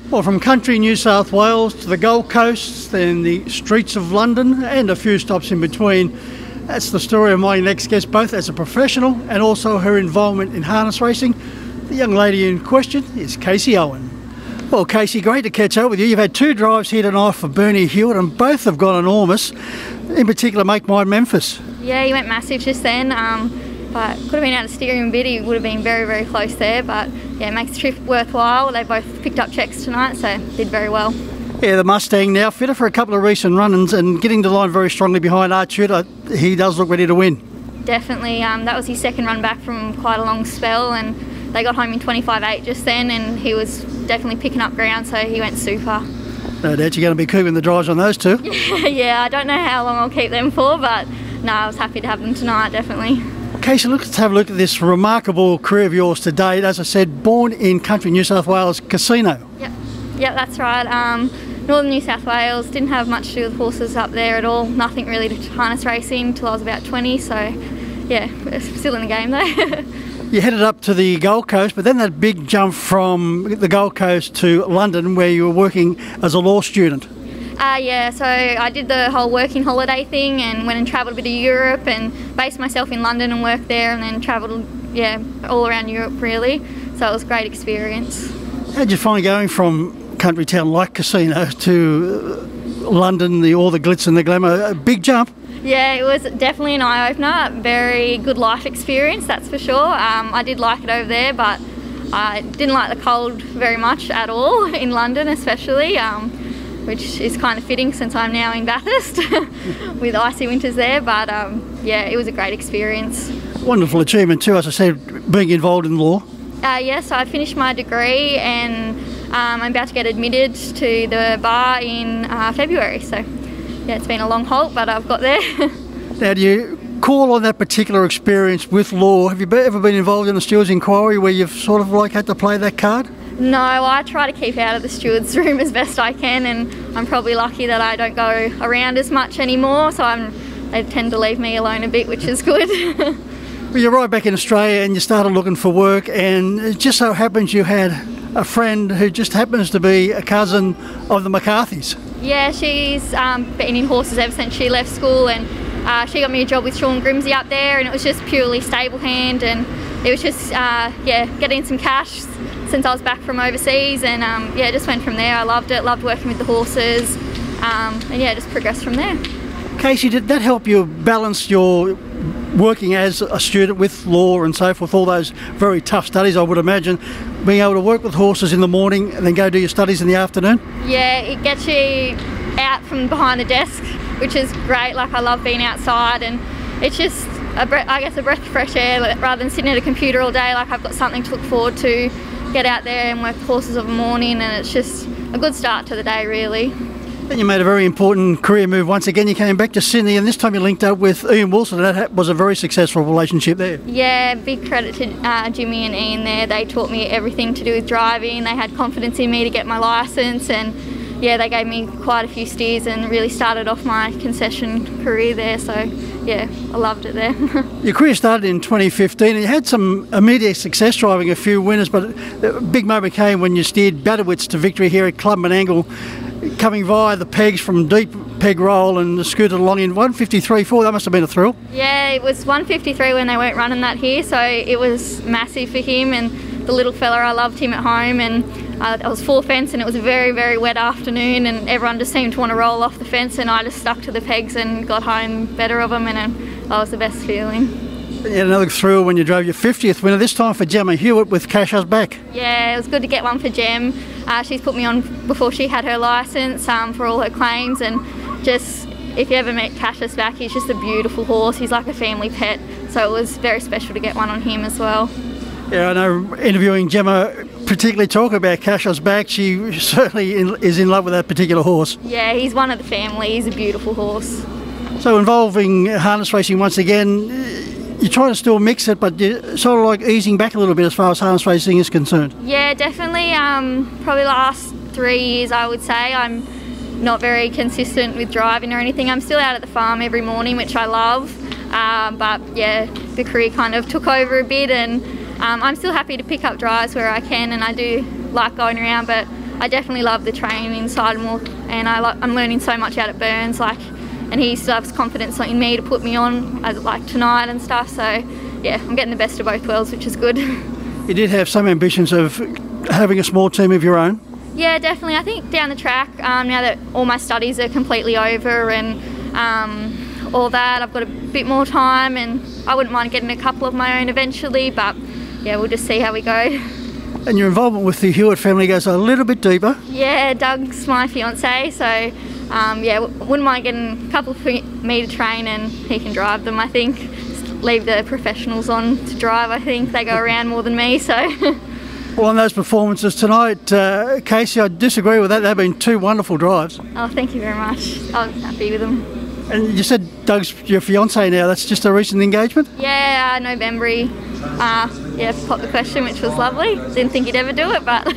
Well, from country New South Wales to the Gold Coast, then the streets of London and a few stops in between. That's the story of my next guest, both as a professional and also her involvement in harness racing. The young lady in question is Casey Owen. Well, Casey, great to catch up with you. You've had two drives here tonight for Bernie Hewitt and both have gone enormous. In particular, Make Mine Memphis. Yeah, he went massive just then. But could have been out of steering a bit. He would have been very, very close there. But yeah, it makes the trip worthwhile. They both picked up checks tonight, so did very well. Yeah, the Mustang now fitter for a couple of recent run-ins and getting the line very strongly behind Archute. He does look ready to win. Definitely. That was his second run back from quite a long spell, and they got home in 25.8 just then, and he was definitely picking up ground, so he went super. No doubt you're going to be keeping the drives on those two. Yeah, I don't know how long I'll keep them for, but no, I was happy to have them tonight, definitely. Casey, let's have a look at this remarkable career of yours to date. As I said, born in country New South Wales, Casino. Yep, that's right. Northern New South Wales, didn't have much to do with horses up there at all. Nothing really to harness racing until I was about 20, so yeah, still in the game though. You headed up to the Gold Coast, but then that big jump from the Gold Coast to London where you were working as a law student. Yeah, so I did the whole working holiday thing and went and travelled a bit of Europe and based myself in London and worked there, and then travelled, yeah, all around Europe really. So it was a great experience. How did you find going from country town like Casino to London, all the glitz and the glamour? A big jump. Yeah, it was definitely an eye-opener. Very good life experience, that's for sure. I did like it over there, but I didn't like the cold very much at all, in London especially, which is kind of fitting since I'm now in Bathurst with icy winters there. But yeah, it was a great experience. Wonderful achievement too, as I said, being involved in law. Yeah, so I finished my degree and I'm about to get admitted to the bar in February. So yeah, it's been a long halt, but I've got there. Now, do you call on that particular experience with law? Have you ever been involved in a steward's inquiry where you've sort of like had to play that card? No, I try to keep out of the steward's room as best I can, and I'm probably lucky that I don't go around as much anymore, so they tend to leave me alone a bit, which is good. Well, you're right back in Australia and you started looking for work, and it just so happens you had a friend who just happens to be a cousin of the McCarthys. Yeah, she's been in horses ever since she left school, and she got me a job with Sean Grimsey up there, and it was just purely stable hand, and it was just yeah, getting some cash since I was back from overseas, and yeah, just went from there. I loved it, loved working with the horses, and yeah, just progressed from there. Casey, did that help you balance your working as a student with law and so forth, all those very tough studies, I would imagine, being able to work with horses in the morning and then go do your studies in the afternoon? Yeah, it gets you out from behind the desk, which is great. Like, I love being outside, and it's just a breath of fresh air rather than sitting at a computer all day. Like, I've got something to look forward to, get out there and work with horses of a morning, and it's just a good start to the day really. Then you made a very important career move once again. You came back to Sydney, and this time you linked up with Ian Wilson, and that was a very successful relationship there. Yeah, big credit to Jimmy and Ian there. They taught me everything to do with driving. They had confidence in me to get my licence, and yeah, they gave me quite a few steers and really started off my concession career there. So yeah, I loved it there. Your career started in 2015 and you had some immediate success driving a few winners, but a big moment came when you steered Batterwitz to victory here at Clubman Angle, coming via the pegs from deep peg roll and scooted along in 153.4. That must have been a thrill. Yeah, it was 153 when they weren't running that here, so it was massive for him and the little fella. I loved him at home, and I was full fence and it was a very, very wet afternoon, and everyone just seemed to want to roll off the fence, and I just stuck to the pegs and got home better of them, and that was the best feeling. You had another thrill when you drove your 50th winner, this time for Gemma Hewitt with Cash Us Back. Yeah, it was good to get one for Gem. She's put me on before she had her licence for all her claims, and just, if you ever met Cash Us Back, he's just a beautiful horse. He's like a family pet, so it was very special to get one on him as well. Yeah, I know, interviewing Gemma, particularly talk about Cash Us Back, she certainly is in love with that particular horse. Yeah, he's one of the family. He's a beautiful horse. So involving harness racing once again, you're trying to still mix it, but you're sort of like easing back a little bit as far as harness racing is concerned. Yeah, definitely. Probably the last 3 years, I would say. I'm not very consistent with driving or anything. I'm still out at the farm every morning, which I love. But yeah, the career kind of took over a bit, and I'm still happy to pick up drives where I can, and I do like going around, but I definitely love the training side more, and I'm learning so much out at Burns, like, and he still has confidence in me to put me on like tonight and stuff. So yeah, I'm getting the best of both worlds, which is good. You did have some ambitions of having a small team of your own. Yeah, definitely. I think down the track, now that all my studies are completely over and all that, I've got a bit more time, and I wouldn't mind getting a couple of my own eventually, but yeah, we'll just see how we go. And your involvement with the Hewitt family goes a little bit deeper. Yeah, Doug's my fiance, so yeah, wouldn't mind getting a couple for me to train, and he can drive them, I think. Just leave the professionals on to drive, I think. They go around more than me, so. Well, on those performances tonight, Casey, I disagree with that. They've been two wonderful drives. Oh, thank you very much. I was happy with them. And you said Doug's your fiance now. That's just a recent engagement? Yeah, November. Yeah, popped the question, which was lovely. Didn't think he'd ever do it, but.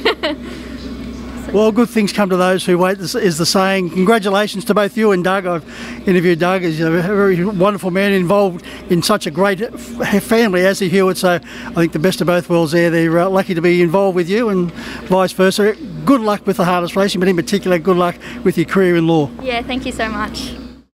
Well, good things come to those who wait, is the saying. Congratulations to both you and Doug. I've interviewed Doug. He's a very wonderful man involved in such a great family as the Hewitt. So I think the best of both worlds there. They're lucky to be involved with you, and vice versa. Good luck with the harness racing, but in particular, good luck with your career in law. Yeah, thank you so much.